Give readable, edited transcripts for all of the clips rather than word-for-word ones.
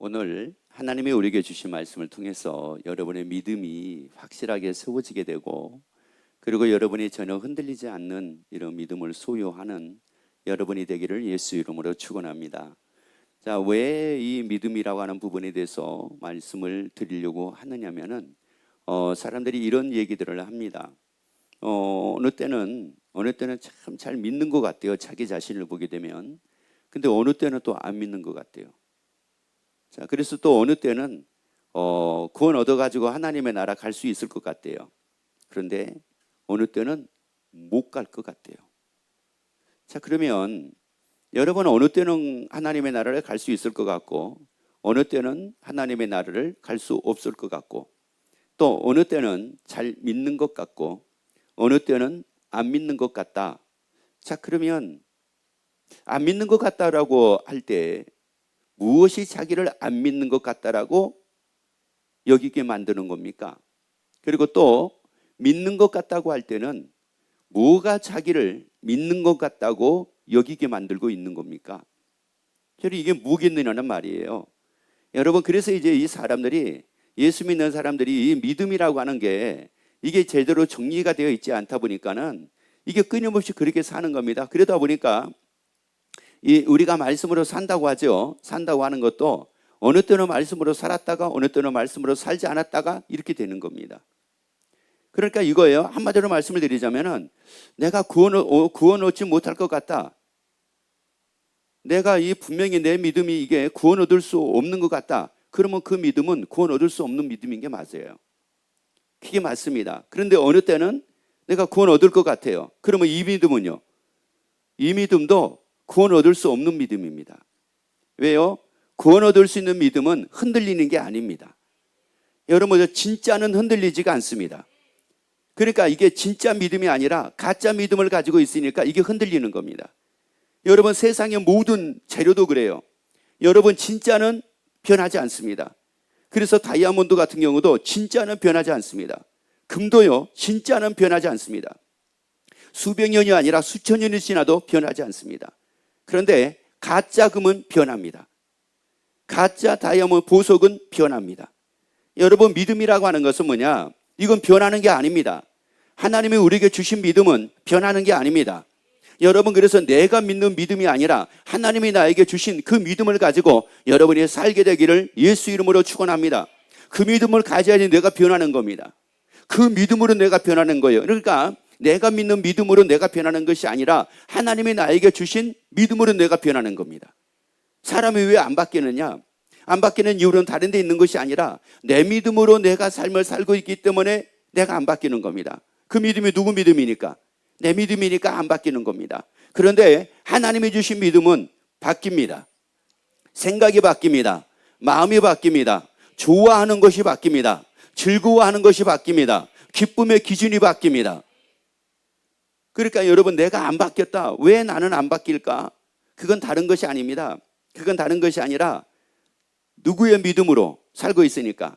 오늘 하나님이 우리에게 주신 말씀을 통해서 여러분의 믿음이 확실하게 세워지게 되고, 그리고 여러분이 전혀 흔들리지 않는 이런 믿음을 소유하는 여러분이 되기를 예수 이름으로 축원합니다. 자, 왜 이 믿음이라고 하는 부분에 대해서 말씀을 드리려고 하느냐면은 사람들이 이런 얘기들을 합니다. 어느 때는 참 잘 믿는 것 같아요. 자기 자신을 보게 되면. 근데 어느 때는 또 안 믿는 것 같아요. 자, 그래서 또 어느 때는 구원 얻어가지고 하나님의 나라 갈 수 있을 것 같대요. 그런데 어느 때는 못 갈 것 같대요. 자, 그러면 여러분 어느 때는 하나님의 나라를 갈 수 있을 것 같고, 어느 때는 하나님의 나라를 갈 수 없을 것 같고, 또 어느 때는 잘 믿는 것 같고, 어느 때는 안 믿는 것 같다. 자, 그러면 안 믿는 것 같다라고 할 때 무엇이 자기를 안 믿는 것 같다라고 여기게 만드는 겁니까? 그리고 또 믿는 것 같다고 할 때는 뭐가 자기를 믿는 것 같다고 여기게 만들고 있는 겁니까? 저는 이게 뭐겠느냐는 말이에요. 여러분, 그래서 이제 이 사람들이, 예수 믿는 사람들이 이 믿음이라고 하는 게 이게 제대로 정리가 되어 있지 않다 보니까는 이게 끊임없이 그렇게 사는 겁니다. 그러다 보니까 우리가 말씀으로 산다고 하죠. 산다고 하는 것도 어느 때는 말씀으로 살았다가 어느 때는 말씀으로 살지 않았다가 이렇게 되는 겁니다. 그러니까 이거예요. 한마디로 말씀을 드리자면은 내가 구원 얻지 못할 것 같다. 내가 분명히 내 믿음이 이게 구원 얻을 수 없는 것 같다. 그러면 그 믿음은 구원 얻을 수 없는 믿음인 게 맞아요. 그게 맞습니다. 그런데 어느 때는 내가 구원 얻을 것 같아요. 그러면 이 믿음은요? 이 믿음도 구원 얻을 수 없는 믿음입니다. 왜요? 구원 얻을 수 있는 믿음은 흔들리는 게 아닙니다. 여러분, 진짜는 흔들리지가 않습니다. 그러니까 이게 진짜 믿음이 아니라 가짜 믿음을 가지고 있으니까 이게 흔들리는 겁니다. 여러분, 세상의 모든 재료도 그래요. 여러분, 진짜는 변하지 않습니다. 그래서 다이아몬드 같은 경우도 진짜는 변하지 않습니다. 금도요, 진짜는 변하지 않습니다. 수백 년이 아니라 수천 년이 지나도 변하지 않습니다. 그런데 가짜 금은 변합니다. 가짜 다이아몬드 보석은 변합니다. 여러분, 믿음이라고 하는 것은 뭐냐? 이건 변하는 게 아닙니다. 하나님이 우리에게 주신 믿음은 변하는 게 아닙니다. 여러분, 그래서 내가 믿는 믿음이 아니라 하나님이 나에게 주신 그 믿음을 가지고 여러분이 살게 되기를 예수 이름으로 축원합니다. 그 믿음을 가져야지 내가 변하는 겁니다. 그 믿음으로 내가 변하는 거예요. 그러니까 내가 믿는 믿음으로 내가 변하는 것이 아니라 하나님이 나에게 주신 믿음으로 내가 변하는 겁니다. 사람이 왜 안 바뀌느냐? 안 바뀌는 이유는 다른 데 있는 것이 아니라 내 믿음으로 내가 삶을 살고 있기 때문에 내가 안 바뀌는 겁니다. 그 믿음이 누구 믿음이니까? 내 믿음이니까 안 바뀌는 겁니다. 그런데 하나님이 주신 믿음은 바뀝니다. 생각이 바뀝니다. 마음이 바뀝니다. 좋아하는 것이 바뀝니다. 즐거워하는 것이 바뀝니다. 기쁨의 기준이 바뀝니다. 그러니까 여러분, 내가 안 바뀌었다. 왜 나는 안 바뀔까? 그건 다른 것이 아닙니다. 그건 다른 것이 아니라 누구의 믿음으로 살고 있으니까?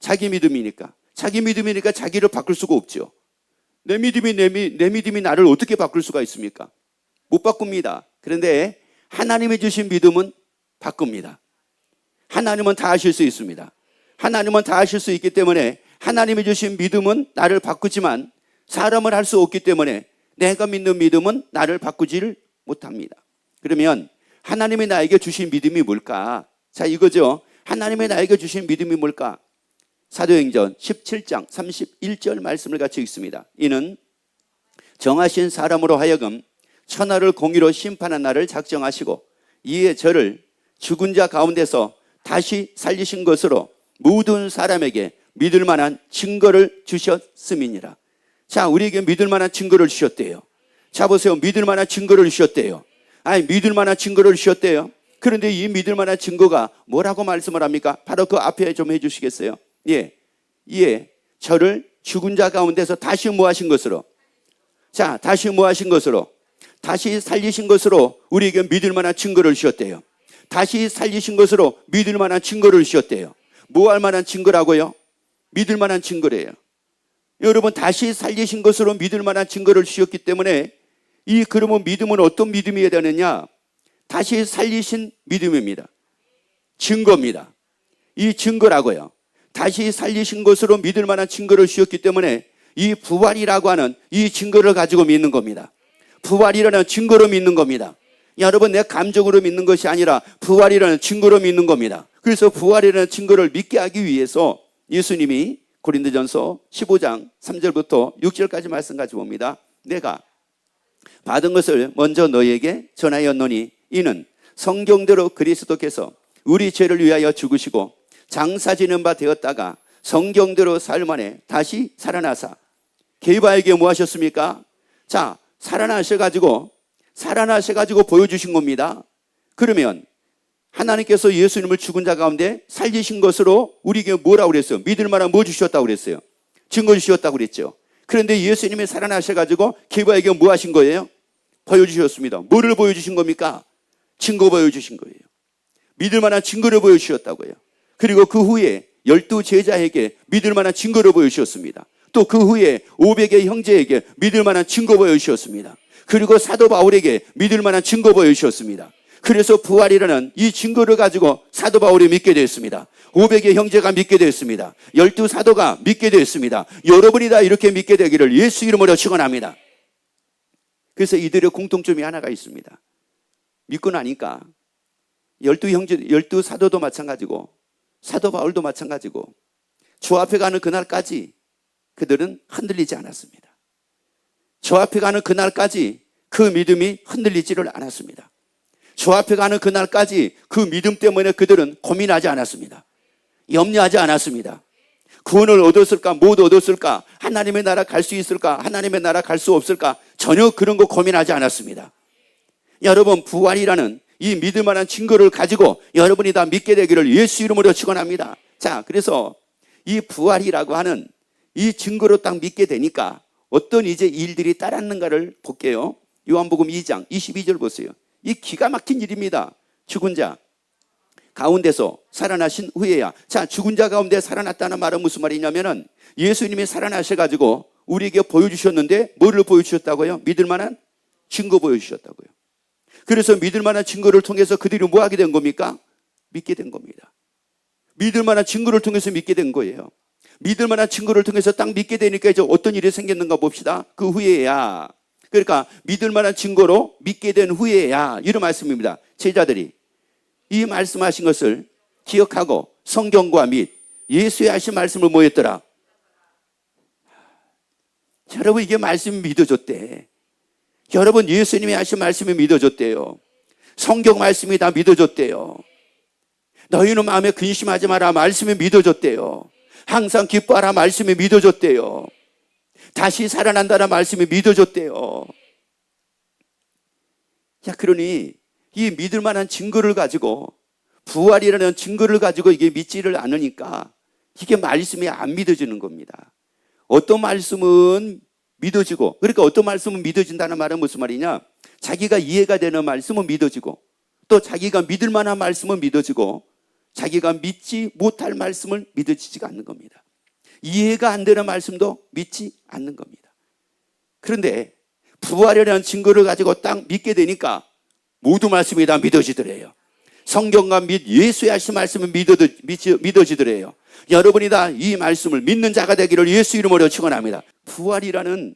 자기 믿음이니까. 자기 믿음이니까 자기를 바꿀 수가 없죠. 내 믿음이 나를 어떻게 바꿀 수가 있습니까? 못 바꿉니다. 그런데 하나님이 주신 믿음은 바꿉니다. 하나님은 다 하실 수 있습니다. 하나님은 다 하실 수 있기 때문에 하나님이 주신 믿음은 나를 바꾸지만 사람을 할 수 없기 때문에 내가 믿는 믿음은 나를 바꾸지를 못합니다. 그러면 하나님이 나에게 주신 믿음이 뭘까? 자, 이거죠. 하나님이 나에게 주신 믿음이 뭘까? 사도행전 17장 31절 말씀을 같이 읽습니다. 이는 정하신 사람으로 하여금 천하를 공의로 심판한 날을 작정하시고 이에 저를 죽은 자 가운데서 다시 살리신 것으로 모든 사람에게 믿을 만한 증거를 주셨음이니라. 자, 우리에게 믿을 만한 증거를 주셨대요. 자, 보세요. 믿을 만한 증거를 주셨대요. 아니, 믿을 만한 증거를 주셨대요. 그런데 이 믿을 만한 증거가 뭐라고 말씀을 합니까? 바로 그 앞에 좀 해주시겠어요? 저를 죽은 자 가운데서 다시 뭐 하신 것으로? 자, 다시 뭐 하신 것으로? 다시 살리신 것으로 우리에게 믿을 만한 증거를 주셨대요. 다시 살리신 것으로 믿을 만한 증거를 주셨대요. 뭐 할 만한 증거라고요? 믿을 만한 증거래요. 여러분, 다시 살리신 것으로 믿을 만한 증거를 주셨기 때문에 그러면 믿음은 어떤 믿음이어야 되느냐? 다시 살리신 믿음입니다. 증거입니다. 이 증거라고요. 다시 살리신 것으로 믿을 만한 증거를 주셨기 때문에 이 부활이라고 하는 이 증거를 가지고 믿는 겁니다. 부활이라는 증거로 믿는 겁니다. 여러분, 내 감정으로 믿는 것이 아니라 부활이라는 증거로 믿는 겁니다. 그래서 부활이라는 증거를 믿게 하기 위해서 예수님이 고린도전서 15장 3절부터 6절까지 말씀 가지고 봅니다. 내가 받은 것을 먼저 너희에게 전하였노니 이는 성경대로 그리스도께서 우리 죄를 위하여 죽으시고 장사 지는 바 되었다가 성경대로 사흘 만에 다시 살아나사 게바에게 뭐 하셨습니까? 자, 살아나셔가지고 보여주신 겁니다. 그러면 하나님께서 예수님을 죽은 자 가운데 살리신 것으로 우리에게 뭐라고 그랬어요? 믿을 만한 뭐 주셨다고 그랬어요? 증거 주셨다고 그랬죠. 그런데 예수님이 살아나셔가지고 게바에게 뭐 하신 거예요? 보여주셨습니다. 뭐를 보여주신 겁니까? 증거 보여주신 거예요. 믿을 만한 증거를 보여주셨다고요. 그리고 그 후에 12 제자에게 믿을 만한 증거를 보여주셨습니다. 또 그 후에 500의 형제에게 믿을 만한 증거 보여주셨습니다. 그리고 사도 바울에게 믿을 만한 증거 보여주셨습니다. 그래서 부활이라는 이 증거를 가지고 사도 바울이 믿게 되었습니다. 500의 형제가 믿게 되었습니다. 12 사도가 믿게 되었습니다. 여러분이 다 이렇게 믿게 되기를 예수 이름으로 축원합니다. 그래서 이들의 공통점이 하나가 있습니다. 믿고 나니까 12 형제, 12 사도도 마찬가지고 사도 바울도 마찬가지고 주 앞에 가는 그날까지 그들은 흔들리지 않았습니다. 주 앞에 가는 그날까지 그 믿음이 흔들리지를 않았습니다. 주 앞에 가는 그날까지 그 믿음 때문에 그들은 고민하지 않았습니다. 염려하지 않았습니다. 구원을 얻었을까? 못 얻었을까? 하나님의 나라 갈 수 있을까? 하나님의 나라 갈 수 없을까? 전혀 그런 거 고민하지 않았습니다. 여러분, 부활이라는 이 믿을 만한 증거를 가지고 여러분이 다 믿게 되기를 예수 이름으로 축원합니다. 자, 그래서 이 부활이라고 하는 이 증거로 딱 믿게 되니까 어떤 이제 일들이 따랐는가를 볼게요. 요한복음 2장 22절 보세요. 이 기가 막힌 일입니다. 죽은 자 가운데서 살아나신 후에야. 자, 죽은 자 가운데 살아났다는 말은 무슨 말이냐면은 예수님이 살아나셔가지고 우리에게 보여주셨는데 뭐를 보여주셨다고요? 믿을 만한 증거 보여주셨다고요. 그래서 믿을 만한 증거를 통해서 그들이 뭐 하게 된 겁니까? 믿게 된 겁니다. 믿을 만한 증거를 통해서 믿게 된 거예요. 믿을 만한 증거를 통해서 딱 믿게 되니까 이제 어떤 일이 생겼는가 봅시다. 그 후에야. 그러니까 믿을 만한 증거로 믿게 된 후에야. 이런 말씀입니다. 제자들이 이 말씀하신 것을 기억하고 성경과 및 예수의 하신 말씀을 뭐 했더라? 여러분, 이게 말씀이 믿어졌대. 여러분, 예수님이 하신 말씀이 믿어졌대요. 성경 말씀이 다 믿어졌대요. 너희는 마음에 근심하지 마라 말씀이 믿어졌대요. 항상 기뻐하라 말씀이 믿어졌대요. 다시 살아난다는 말씀이 믿어졌대요. 자, 그러니 이 믿을 만한 증거를 가지고 부활이라는 증거를 가지고 이게 믿지를 않으니까 이게 말씀이 안 믿어지는 겁니다. 어떤 말씀은 믿어지고, 그러니까 어떤 말씀은 믿어진다는 말은 무슨 말이냐? 자기가 이해가 되는 말씀은 믿어지고, 또 자기가 믿을 만한 말씀은 믿어지고, 자기가 믿지 못할 말씀을 믿어지지가 않는 겁니다. 이해가 안 되는 말씀도 믿지 않는 겁니다. 그런데 부활이라는 증거를 가지고 딱 믿게 되니까 모두 말씀이 다 믿어지더래요. 성경과 및 예수의 하신 말씀은 믿어지더래요. 여러분이 다 이 말씀을 믿는 자가 되기를 예수 이름으로 축원합니다. 부활이라는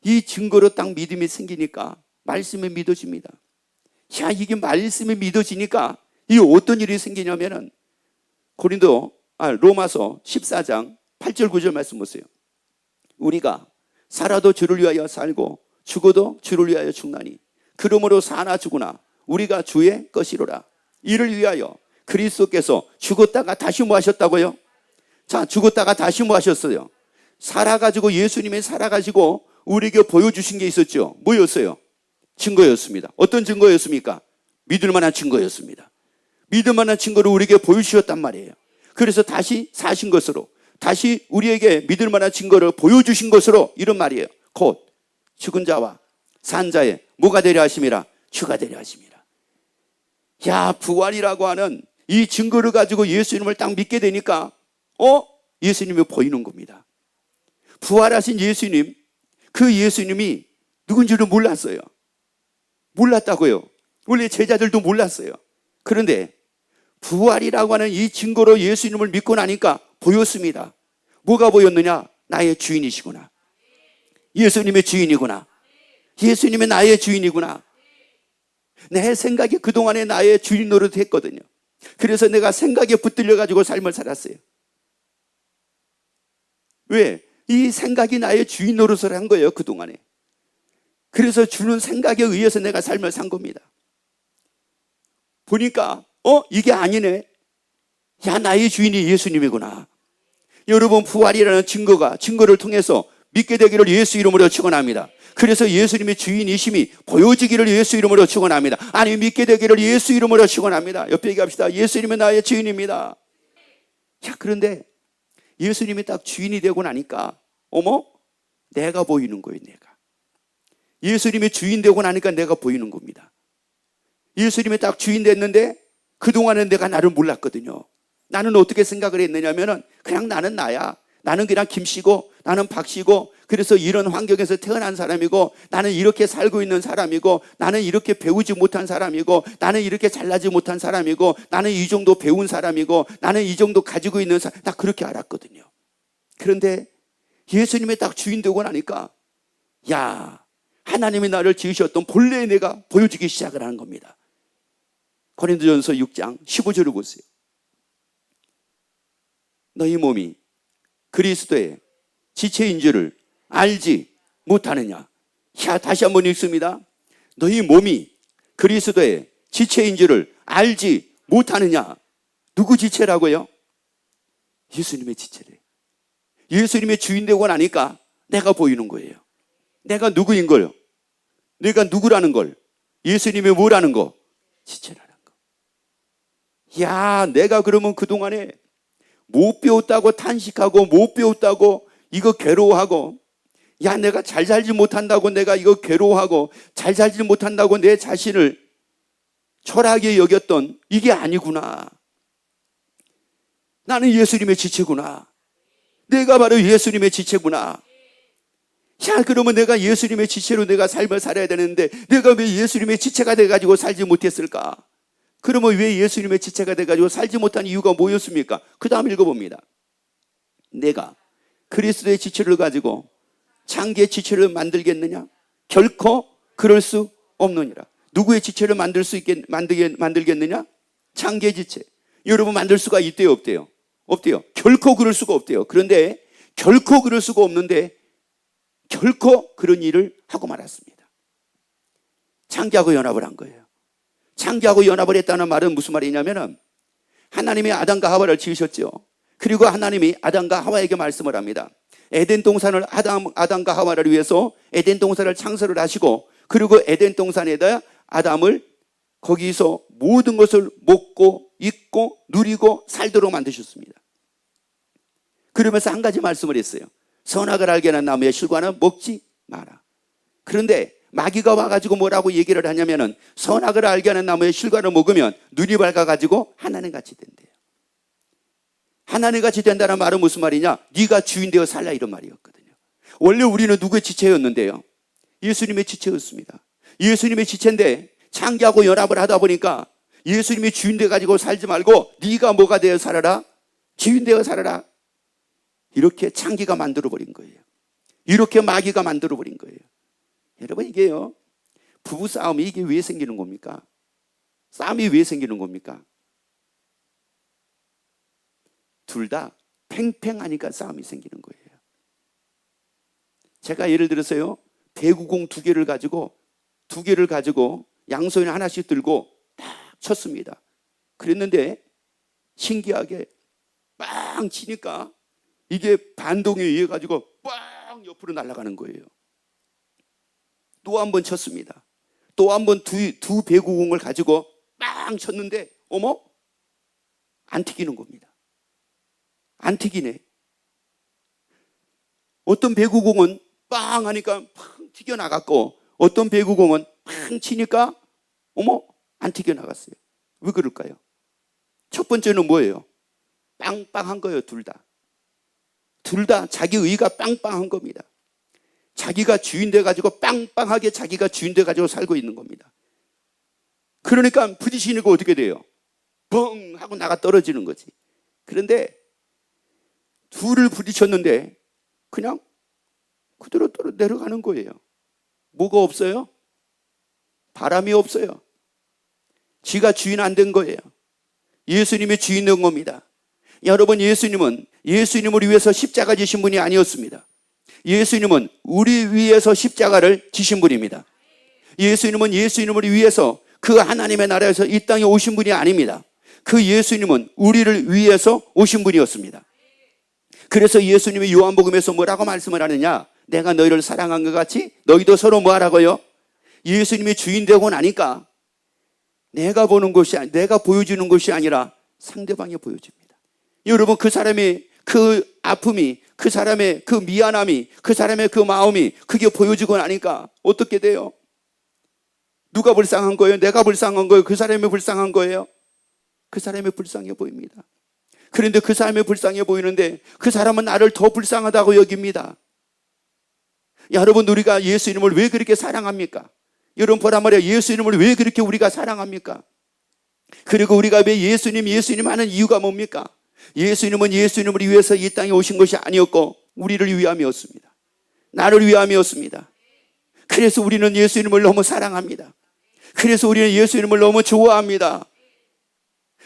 이 증거로 딱 믿음이 생기니까 말씀이 믿어집니다. 야, 이게 말씀이 믿어지니까 이 어떤 일이 생기냐면은 로마서 14장 8절 9절 말씀 보세요. 우리가 살아도 주를 위하여 살고 죽어도 주를 위하여 죽나니 그러므로 사나 죽으나 우리가 주의 것이로라. 이를 위하여 그리스도께서 죽었다가 다시 뭐 하셨다고요? 자, 죽었다가 다시 뭐 하셨어요? 살아가지고, 예수님이 살아가시고 우리에게 보여주신 게 있었죠. 뭐였어요? 증거였습니다. 어떤 증거였습니까? 믿을 만한 증거였습니다. 믿을 만한 증거를 우리에게 보여주셨단 말이에요. 그래서 다시 사신 것으로, 다시 우리에게 믿을 만한 증거를 보여주신 것으로, 이런 말이에요. 곧 죽은 자와 산 자의 뭐가 되려 하심이라? 주가 되려 하심이라. 야, 부활이라고 하는 이 증거를 가지고 예수님을 딱 믿게 되니까 예수님이 보이는 겁니다. 부활하신 예수님, 그 예수님이 누군지를 몰랐어요. 몰랐다고요. 원래 제자들도 몰랐어요. 그런데 부활이라고 하는 이 증거로 예수님을 믿고 나니까 보였습니다. 뭐가 보였느냐? 나의 주인이시구나. 예수님의 주인이구나. 예수님이 나의 주인이구나. 내 생각이 그동안에 나의 주인 노릇 했거든요. 그래서 내가 생각에 붙들려가지고 삶을 살았어요. 왜? 이 생각이 나의 주인 노릇을 한 거예요, 그동안에. 그래서 주는 생각에 의해서 내가 삶을 산 겁니다. 보니까 이게 아니네. 야, 나의 주인이 예수님이구나. 여러분, 부활이라는 증거를 통해서 믿게 되기를 예수 이름으로 축원합니다. 그래서 예수님의 주인이심이 보여지기를 예수 이름으로 축원합니다. 아니, 믿게 되기를 예수 이름으로 축원합니다. 옆에 얘기합시다. 예수님이 나의 주인입니다. 자, 그런데 예수님이 딱 주인이 되고 나니까 내가 보이는 거예요. 내가. 예수님이 주인 되고 나니까 내가 보이는 겁니다. 예수님이 딱 주인 됐는데 그동안은 내가 나를 몰랐거든요. 나는 어떻게 생각을 했느냐면은 그냥 나는 나야. 나는 그냥 김씨고 나는 박씨고 그래서 이런 환경에서 태어난 사람이고 나는 이렇게 살고 있는 사람이고 나는 이렇게 배우지 못한 사람이고 나는 이렇게 잘나지 못한 사람이고 나는 이 정도 배운 사람이고 나는 이 정도 가지고 있는 사람, 딱 그렇게 알았거든요. 그런데 예수님이 딱 주인 되고 나니까 야, 하나님이 나를 지으셨던 본래의 내가 보여지기 시작을 하는 겁니다. 고린도전서 6장 15절을 보세요. 너희 몸이 그리스도의 지체인 줄을 알지 못하느냐. 자, 다시 한번 읽습니다. 너희 몸이 그리스도의 지체인 줄을 알지 못하느냐. 누구 지체라고요? 예수님의 지체래. 예수님의 주인 되고 나니까 내가 보이는 거예요. 내가 누구인 걸, 내가 누구라는 걸, 예수님이 뭐라는 거, 지체라는 거. 야, 내가 그러면 그동안에 못 배웠다고 탄식하고 못 배웠다고 이거 괴로워하고, 야, 내가 잘 살지 못한다고 내가 이거 괴로워하고 잘 살지 못한다고 내 자신을 초라하게 여겼던 이게 아니구나. 나는 예수님의 지체구나. 내가 바로 예수님의 지체구나. 야, 그러면 내가 예수님의 지체로 내가 삶을 살아야 되는데 내가 왜 예수님의 지체가 돼가지고 살지 못했을까? 그러면 왜 예수님의 지체가 돼가지고 살지 못한 이유가 뭐였습니까? 그 다음 읽어봅니다. 내가 그리스도의 지체를 가지고 창기의 지체를 만들겠느냐? 결코 그럴 수 없느니라. 누구의 지체를 만들겠느냐? 창기의 지체. 여러분, 만들 수가 있대요, 없대요? 없대요. 결코 그럴 수가 없대요. 그런데 결코 그럴 수가 없는데 결코 그런 일을 하고 말았습니다. 창기하고 연합을 한 거예요. 창기하고 연합을 했다는 말은 무슨 말이냐면은 하나님이 아담과 하와를 지으셨죠. 그리고 하나님이 아담과 하와에게 말씀을 합니다. 에덴 동산을 아담과 하와를 위해서 에덴 동산을 창설을 하시고 그리고 에덴 동산에다 아담을 거기서 모든 것을 먹고 입고 누리고 살도록 만드셨습니다. 그러면서 한 가지 말씀을 했어요. 선악을 알게 하는 나무의 실과는 먹지 마라. 그런데 마귀가 와가지고 뭐라고 얘기를 하냐면은 선악을 알게 하는 나무의 실과를 먹으면 눈이 밝아가지고 하나님 같이 된대요. 하나님 같이 된다는 말은 무슨 말이냐? 네가 주인 되어 살라, 이런 말이었거든요. 원래 우리는 누구의 지체였는데요? 예수님의 지체였습니다. 예수님의 지체인데 창기하고 연합을 하다 보니까 예수님이 주인 되어가지고 살지 말고 네가 뭐가 되어 살아라? 주인 되어 살아라. 이렇게 창기가 만들어버린 거예요. 이렇게 마귀가 만들어버린 거예요. 여러분, 이게요, 부부싸움이 이게 왜 생기는 겁니까? 싸움이 왜 생기는 겁니까? 둘 다 팽팽하니까 싸움이 생기는 거예요. 제가 예를 들어서요, 배구공 두 개를 가지고 양손에 하나씩 들고 딱 쳤습니다. 그랬는데 신기하게 빵 치니까 이게 반동에 의해 가지고 빵 옆으로 날아가는 거예요. 또 한 번 쳤습니다. 또 한 번 두 배구공을 가지고 빵 쳤는데 어머? 안 튀기는 겁니다. 안 튀기네. 어떤 배구공은 빵 하니까 팡 튀겨나갔고 어떤 배구공은 팡 치니까 어머? 안 튀겨나갔어요. 왜 그럴까요? 첫 번째는 뭐예요? 빵빵한 거예요. 둘 다. 둘 다 자기 의가 빵빵한 겁니다. 자기가 주인 돼가지고 빵빵하게 자기가 주인 돼가지고 살고 있는 겁니다. 그러니까 부딪히니까 어떻게 돼요? 뻥 하고 나가 떨어지는 거지. 그런데 둘을 부딪혔는데 그냥 그대로 내려가는 거예요. 뭐가 없어요? 바람이 없어요. 지가 주인 안 된 거예요. 예수님이 주인 된 겁니다. 여러분, 예수님을 위해서 십자가 지신 분이 아니었습니다. 예수님은 우리 위해서 십자가를 지신 분입니다. 예수님은 예수님을 위해서 그 하나님의 나라에서 이 땅에 오신 분이 아닙니다. 그 예수님은 우리를 위해서 오신 분이었습니다. 그래서 예수님이 요한복음에서 뭐라고 말씀을 하느냐? 내가 너희를 사랑한 것 같이 너희도 서로 뭐 하라고요? 예수님이 주인 되고 나니까 내가 보여주는 것이 아니라 상대방이 보여줍니다. 여러분, 그 사람의 그 아픔이, 그 사람의 그 미안함이, 그 사람의 그 마음이 그게 보여지고 나니까 어떻게 돼요? 누가 불쌍한 거예요? 내가 불쌍한 거예요? 그 사람이 불쌍한 거예요? 그 사람이 불쌍해 보입니다. 그런데 그 사람이 불쌍해 보이는데 그 사람은 나를 더 불쌍하다고 여깁니다. 여러분, 우리가 예수님을 왜 그렇게 사랑합니까? 여러분 보란 말이에요. 예수님을 왜 그렇게 우리가 사랑합니까? 그리고 우리가 왜 예수님 하는 이유가 뭡니까? 예수님은 예수님을 위해서 이 땅에 오신 것이 아니었고 우리를 위함이었습니다. 나를 위함이었습니다. 그래서 우리는 예수님을 너무 사랑합니다. 그래서 우리는 예수님을 너무 좋아합니다.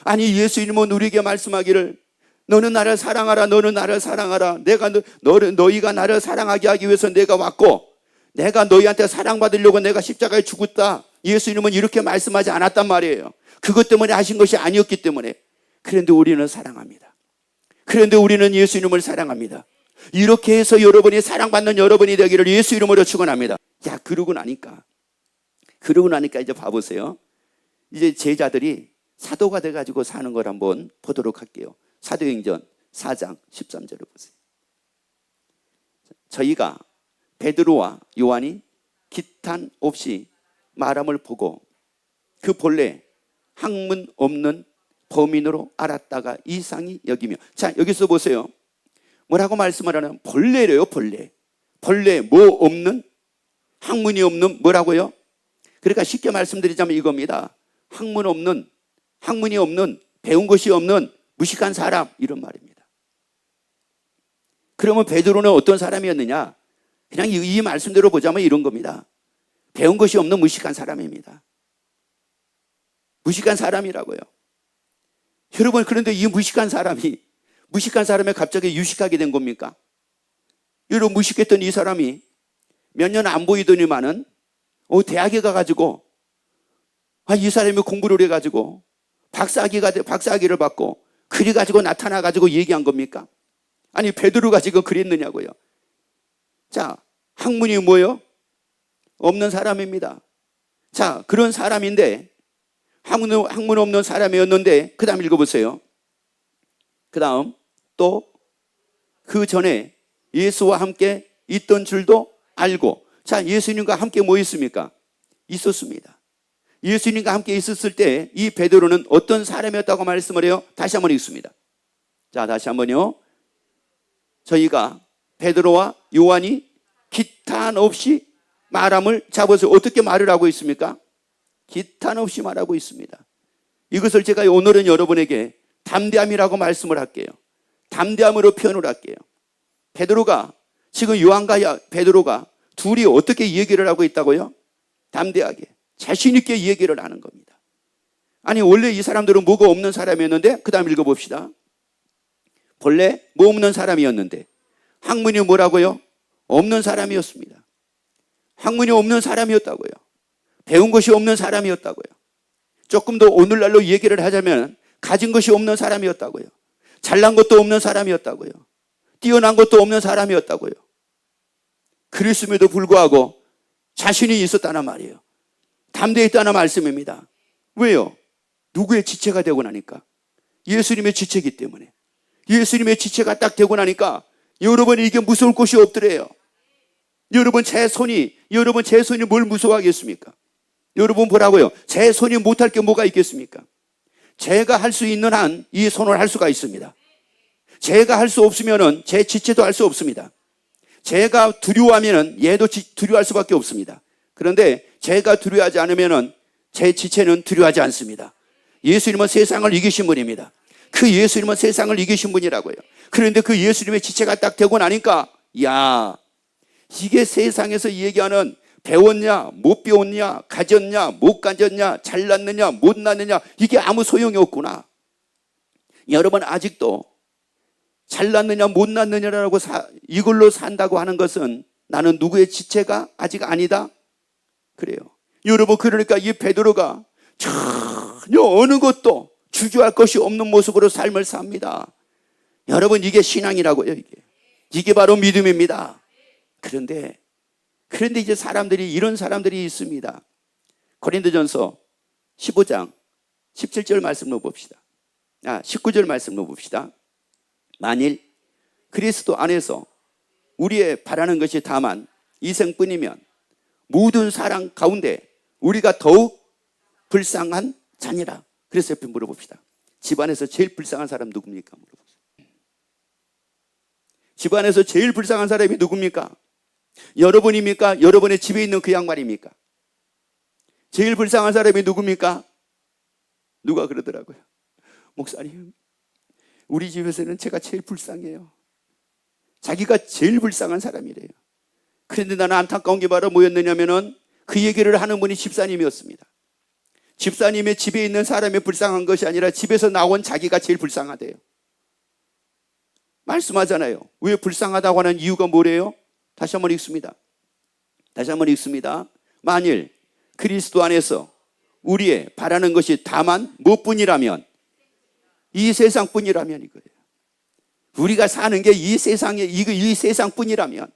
아니, 예수님은 우리에게 말씀하기를 너는 나를 사랑하라, 너는 나를 사랑하라. 너희가 나를 사랑하게 하기 위해서 내가 왔고 내가 너희한테 사랑받으려고 내가 십자가에 죽었다. 예수님은 이렇게 말씀하지 않았단 말이에요. 그것 때문에 하신 것이 아니었기 때문에. 그런데 우리는 사랑합니다. 그런데 우리는 예수님을 사랑합니다. 이렇게 해서 여러분이 사랑받는 여러분이 되기를 예수 이름으로 축원합니다. 야, 그러고 나니까 이제 봐보세요. 이제 제자들이 사도가 돼가지고 사는 걸 한번 보도록 할게요. 사도행전 4장 13절을 보세요. 저희가 베드로와 요한이 기탄 없이 말함을 보고 그 본래 학문 없는 범인으로 알았다가 이상히 여기며. 자, 여기서 보세요. 뭐라고 말씀을 하냐면 본래래요. 본래 뭐 없는, 학문이 없는, 뭐라고요? 그러니까 쉽게 말씀드리자면 이겁니다. 학문이 없는, 배운 것이 없는 무식한 사람, 이런 말입니다. 그러면 베드로는 어떤 사람이었느냐? 그냥 이 말씀대로 보자면 이런 겁니다. 배운 것이 없는 무식한 사람입니다. 무식한 사람이라고요. 여러분, 그런데 이 무식한 사람이 갑자기 유식하게 된 겁니까? 여러분, 무식했던 이 사람이 몇 년 안 보이더니만은 대학에 가가지고 이 사람이 공부를 해가지고 박사학위를 받고 그래가지고 나타나가지고 얘기한 겁니까? 아니, 베드로가 지금 그랬느냐고요. 자, 학문이 뭐예요? 없는 사람입니다. 자, 그런 사람인데 학문 없는 사람이었는데 그 다음 읽어보세요. 그 다음 또 그 전에 예수와 함께 있던 줄도 알고. 자, 예수님과 함께 뭐 있습니까? 있었습니다. 예수님과 함께 있었을 때 이 베드로는 어떤 사람이었다고 말씀을 해요? 다시 한번 읽습니다. 자, 다시 한번요. 저희가 베드로와 요한이 기탄 없이 말함을 잡아서 어떻게 말을 하고 있습니까? 기탄 없이 말하고 있습니다. 이것을 제가 오늘은 여러분에게 담대함이라고 말씀을 할게요. 담대함으로 표현을 할게요. 베드로가 지금 요한과 베드로가 둘이 어떻게 얘기를 하고 있다고요? 담대하게 자신 있게 얘기를 하는 겁니다. 아니, 원래 이 사람들은 뭐가 없는 사람이었는데 그 다음 읽어봅시다. 본래 뭐 없는 사람이었는데 학문이 뭐라고요? 없는 사람이었습니다. 학문이 없는 사람이었다고요. 배운 것이 없는 사람이었다고요. 조금 더 오늘날로 얘기를 하자면 가진 것이 없는 사람이었다고요. 잘난 것도 없는 사람이었다고요. 뛰어난 것도 없는 사람이었다고요. 그랬음에도 불구하고 자신이 있었다는 말이에요. 담대했다는 말씀입니다. 왜요? 누구의 지체가 되고 나니까? 예수님의 지체이기 때문에. 예수님의 지체가 딱 되고 나니까 여러분, 이게 무서울 곳이 없더래요. 여러분, 제 손이 뭘 무서워하겠습니까? 여러분 보라고요. 제 손이 못할 게 뭐가 있겠습니까? 제가 할 수 있는 한 이 손을 할 수가 있습니다. 제가 할 수 없으면은 제 지체도 할 수 없습니다. 제가 두려워하면은 얘도 두려워할 수밖에 없습니다. 그런데 제가 두려워하지 않으면은 제 지체는 두려워하지 않습니다. 예수님은 세상을 이기신 분입니다. 그 예수님은 세상을 이기신 분이라고요. 그런데 그 예수님의 지체가 딱 되고 나니까 야, 이게 세상에서 얘기하는 배웠냐 못 배웠냐 가졌냐 못 가졌냐 잘났느냐 못 났느냐 이게 아무 소용이 없구나. 여러분 아직도 잘났느냐 못 났느냐라고 이걸로 산다고 하는 것은 나는 누구의 지체가 아직 아니다 그래요. 여러분 그러니까 이 베드로가 전혀 어느 것도 주저할 것이 없는 모습으로 삶을 삽니다. 여러분 이게 신앙이라고요. 이게 바로 믿음입니다. 그런데 이제 이런 사람들이 있습니다. 고린도전서 15장 17절 말씀으로 봅시다. 19절 말씀으로 봅시다. 만일 그리스도 안에서 우리의 바라는 것이 다만 이생뿐이면 모든 사랑 가운데 우리가 더욱 불쌍한 자니라. 그래서 옆에 물어봅시다. 집안에서 제일 불쌍한 사람 누굽니까? 물어보세요. 집안에서 제일 불쌍한 사람이 누굽니까? 여러분입니까? 여러분의 집에 있는 그 양말입니까? 제일 불쌍한 사람이 누굽니까? 누가 그러더라고요. 목사님, 우리 집에서는 제가 제일 불쌍해요. 자기가 제일 불쌍한 사람이래요. 그런데 나는 안타까운 게 바로 뭐였느냐면은 그 얘기를 하는 분이 집사님이었습니다. 집사님의 집에 있는 사람이 불쌍한 것이 아니라 집에서 나온 자기가 제일 불쌍하대요. 말씀하잖아요. 왜 불쌍하다고 하는 이유가 뭐래요? 다시 한번 읽습니다. 만일 그리스도 안에서 우리의 바라는 것이 다만 무엇뿐이라면 이 세상뿐이라면 이거예요. 우리가 사는 게 이 세상뿐이라면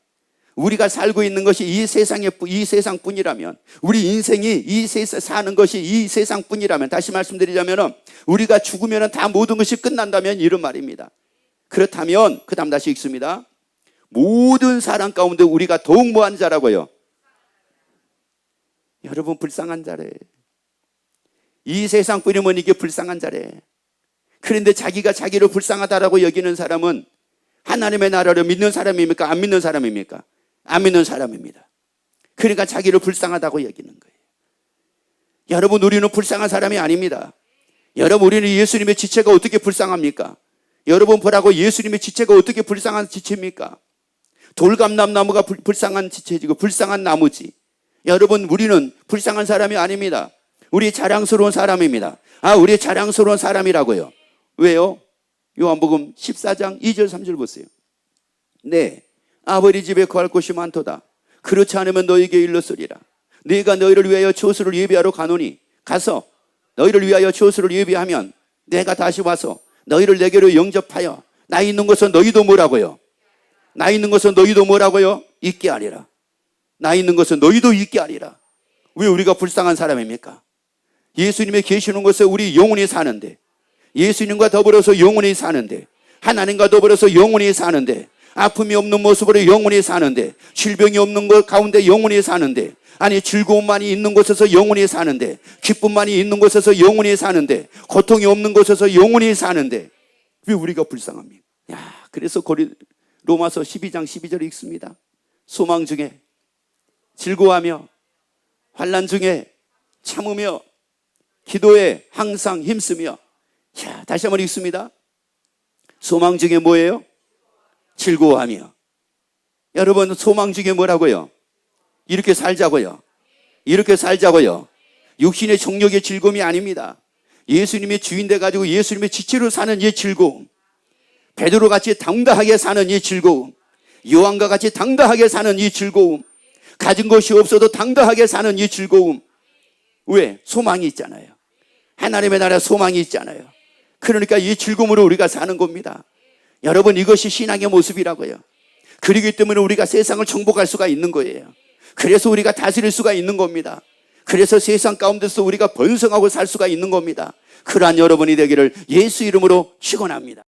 우리가 살고 있는 것이 이 세상뿐이라면 우리 인생이 사는 것이 이 세상뿐이라면 다시 말씀드리자면 우리가 죽으면 다 모든 것이 끝난다면 이런 말입니다. 그렇다면 그 다음 다시 읽습니다. 모든 사람 가운데 우리가 더욱 뭐한 자라고요? 여러분 불쌍한 자래. 이 세상뿐이면 이게 불쌍한 자래. 그런데 자기가 자기를 불쌍하다라고 여기는 사람은 하나님의 나라를 믿는 사람입니까? 안 믿는 사람입니까? 안 믿는 사람입니다. 그러니까 자기를 불쌍하다고 여기는 거예요. 여러분 우리는 불쌍한 사람이 아닙니다. 여러분 우리는 예수님의 지체가 어떻게 불쌍합니까? 여러분 보라고 예수님의 지체가 어떻게 불쌍한 지체입니까? 돌감람나무가 불쌍한 지체지고 불쌍한 나무지. 여러분 우리는 불쌍한 사람이 아닙니다. 우리 자랑스러운 사람입니다. 우리 자랑스러운 사람이라고요. 왜요? 요한복음 14장 2절 3절 보세요. 네, 아버지 집에 거할 곳이 많도다. 그렇지 않으면 너에게 일렀으리라. 네가 너희를 위하여 처소를 예비하러 가노니 가서 너희를 위하여 처소를 예비하면 내가 다시 와서 너희를 내게로 영접하여 나 있는 것은 너희도 뭐라고요? 나 있는 것은 너희도 뭐라고요? 있게 하리라. 나 있는 것은 너희도 있게 하리라. 왜 우리가 불쌍한 사람입니까? 예수님의 계시는 곳에 우리 영혼이 사는데, 예수님과 더불어서 영혼이 사는데, 하나님과 더불어서 영혼이 사는데, 아픔이 없는 모습으로 영혼이 사는데, 질병이 없는 것 가운데 영혼이 사는데, 아니 즐거움만이 있는 곳에서 영혼이 사는데, 기쁨만이 있는 곳에서 영혼이 사는데, 고통이 없는 곳에서 영혼이 사는데 왜 우리가 불쌍합니까? 그래서 로마서 12장 12절에 읽습니다. 소망 중에 즐거워하며 환난 중에 참으며 기도에 항상 힘쓰며. 다시 한번 읽습니다. 소망 중에 뭐예요? 즐거워하며. 여러분 소망 중에 뭐라고요? 이렇게 살자고요. 이렇게 살자고요. 육신의 정욕의 즐거움이 아닙니다. 예수님의 주인 돼가지고 예수님의 지체로 사는 이 즐거움, 베드로 같이 당당하게 사는 이 즐거움, 요한과 같이 당당하게 사는 이 즐거움, 가진 것이 없어도 당당하게 사는 이 즐거움. 왜? 소망이 있잖아요. 하나님의 나라에 소망이 있잖아요. 그러니까 이 즐거움으로 우리가 사는 겁니다. 여러분 이것이 신앙의 모습이라고요. 그렇기 때문에 우리가 세상을 정복할 수가 있는 거예요. 그래서 우리가 다스릴 수가 있는 겁니다. 그래서 세상 가운데서 우리가 번성하고 살 수가 있는 겁니다. 그러한 여러분이 되기를 예수 이름으로 축원합니다.